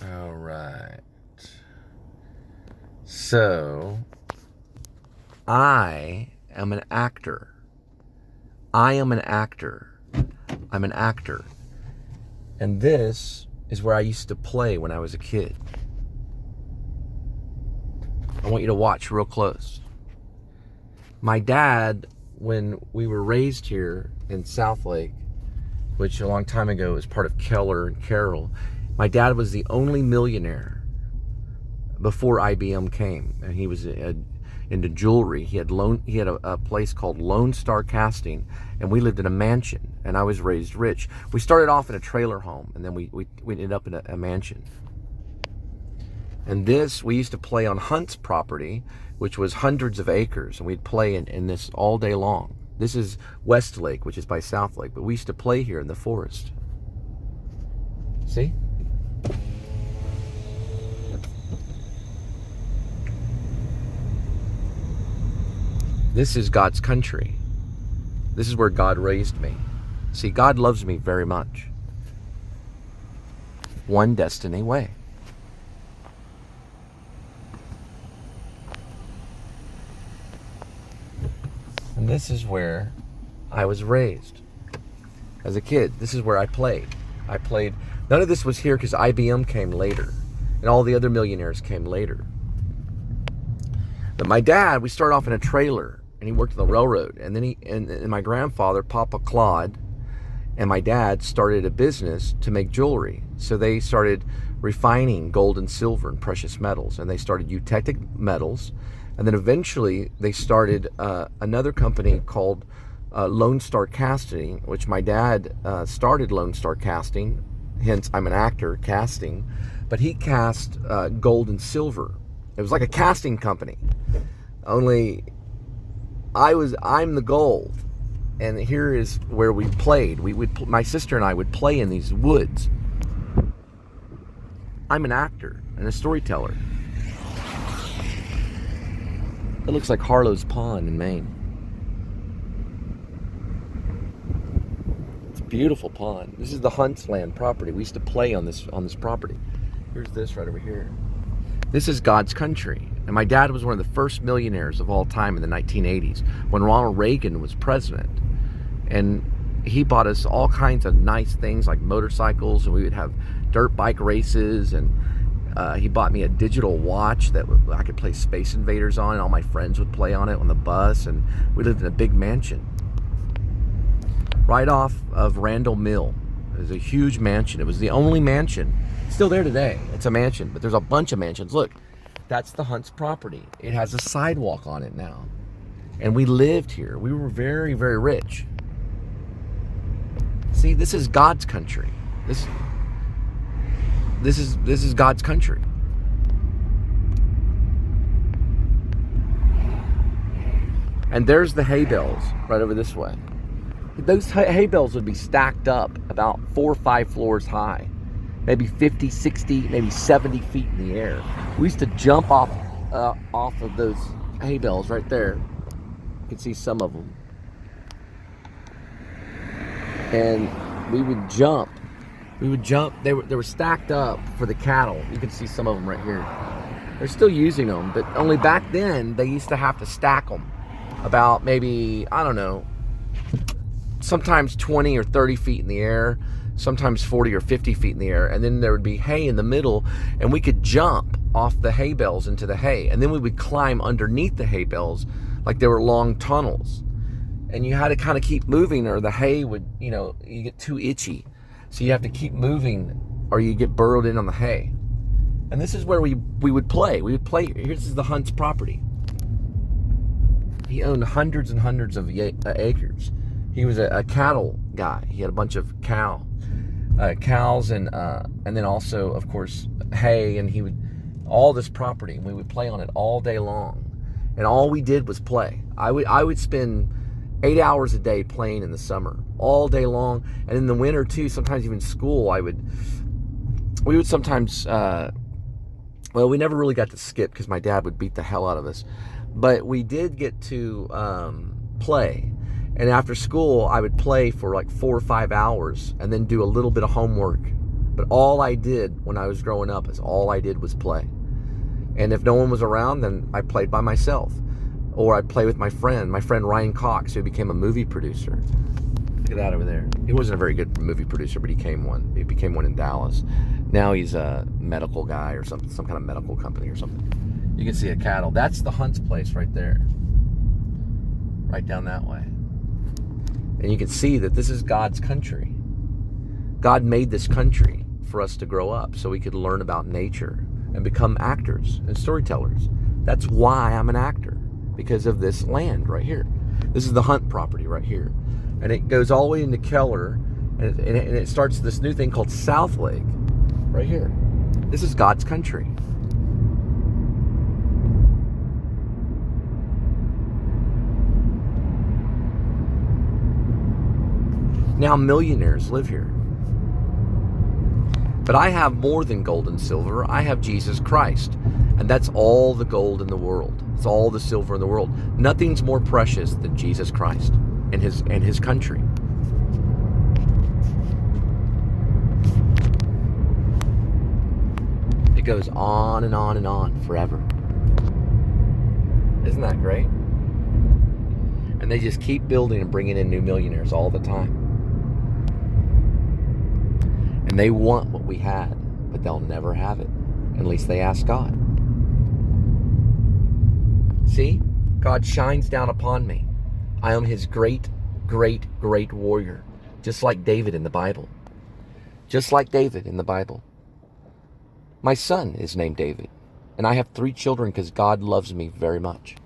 All right. So, I am an actor. I am an actor. I'm an actor. And this is where I used to play when I was a kid. I want you to watch real close. My dad, when we were raised here in Southlake, which a long time ago was part of Keller and Carroll, my dad was the only millionaire before IBM came, and he was into jewelry. He had a place called Lone Star Casting, and we lived in a mansion, and I was raised rich. We started off in a trailer home, and then we ended up in a mansion. And we used to play on Hunt's property, which was hundreds of acres, and we'd play in this all day long. This is Westlake, which is by Southlake, but we used to play here in the forest. See? This is God's country. This is where God raised me. See, God loves me very much. One destiny way. And this is where I was raised as a kid. This is where I played. None of this was here because IBM came later, and all the other millionaires came later. But my dad, we started off in a trailer, and he worked on the railroad. And then and my grandfather, Papa Claude, and my dad started a business to make jewelry. So they started refining gold and silver and precious metals, and they started eutectic metals. And then eventually they started another company called Lone Star Casting, which my dad started Lone Star Casting. Hence, I'm an actor, casting. But he cast gold and silver. It was like a casting company. Only I'm the gold. And here is where we played. My sister and I would play in these woods. I'm an actor and a storyteller. It looks like Harlow's Pond in Maine. It's a beautiful pond. This is the Huntsland property. We used to play on this property. Here's this right over here. This is God's country. And my dad was one of the first millionaires of all time in the 1980s when Ronald Reagan was president. And he bought us all kinds of nice things like motorcycles, and we would have dirt bike races, and he bought me a digital watch that I could play Space Invaders on, and all my friends would play on it on the bus, and we lived in a big mansion. Right off of Randall Mill. It was a huge mansion. It was the only mansion. It's still there today. It's a mansion, but there's a bunch of mansions. Look, that's the Hunt's property. It has a sidewalk on it now. And we lived here. We were very, very rich. See, this is God's country. This is God's country. And there's the hay bales right over this way. Those hay bales would be stacked up about 4 or 5 floors high, maybe 50, 60, maybe 70 feet in the air. We used to jump off of those hay bales right there. You can see some of them. And we would jump. They were stacked up for the cattle. You can see some of them right here. They're still using them, but only back then they used to have to stack them about maybe, I don't know, sometimes 20 or 30 feet in the air, sometimes 40 or 50 feet in the air, and then there would be hay in the middle, and we could jump off the hay bales into the hay, and then we would climb underneath the hay bales like they were long tunnels. And you had to kind of keep moving, or the hay would, you get too itchy. So you have to keep moving, or you get burrowed in on the hay. And this is where we would play. We would play. This is the Hunt's property. He owned hundreds and hundreds of acres. He was a cattle guy. He had a bunch of cows, and then also, of course, hay. And all this property. And we would play on it all day long. And all we did was play. I would spend 8 hours a day playing in the summer, all day long. And in the winter too, sometimes even school, we would sometimes, we never really got to skip because my dad would beat the hell out of us. But we did get to play. And after school, I would play for like 4 or 5 hours and then do a little bit of homework But all I did when I was growing up is all I did was play. And if no one was around, then I played by myself. Or I'd play with my friend Ryan Cox, who became a movie producer. Look at that over there. He wasn't a very good movie producer, but he became one. He became one in Dallas. Now he's a medical guy or some kind of medical company or something. You can see a cattle. That's the Hunt's place right there. Right down that way. And you can see that this is God's country. God made this country for us to grow up so we could learn about nature and become actors and storytellers. That's why I'm an actor, because of this land right here. This is the Hunt property right here. And it goes all the way into Keller, and it starts this new thing called South Lake right here. This is God's country. Now millionaires live here. But I have more than gold and silver. I have Jesus Christ. And that's all the gold in the world. It's all the silver in the world. Nothing's more precious than Jesus Christ and his country. It goes on and on and on forever. Isn't that great? And they just keep building and bringing in new millionaires all the time. And they want what we had, but they'll never have it. At least they ask God. See? God shines down upon me. I am his great, great, great warrior. Just like David in the Bible. Just like David in the Bible. My son is named David. And I have 3 children because God loves me very much.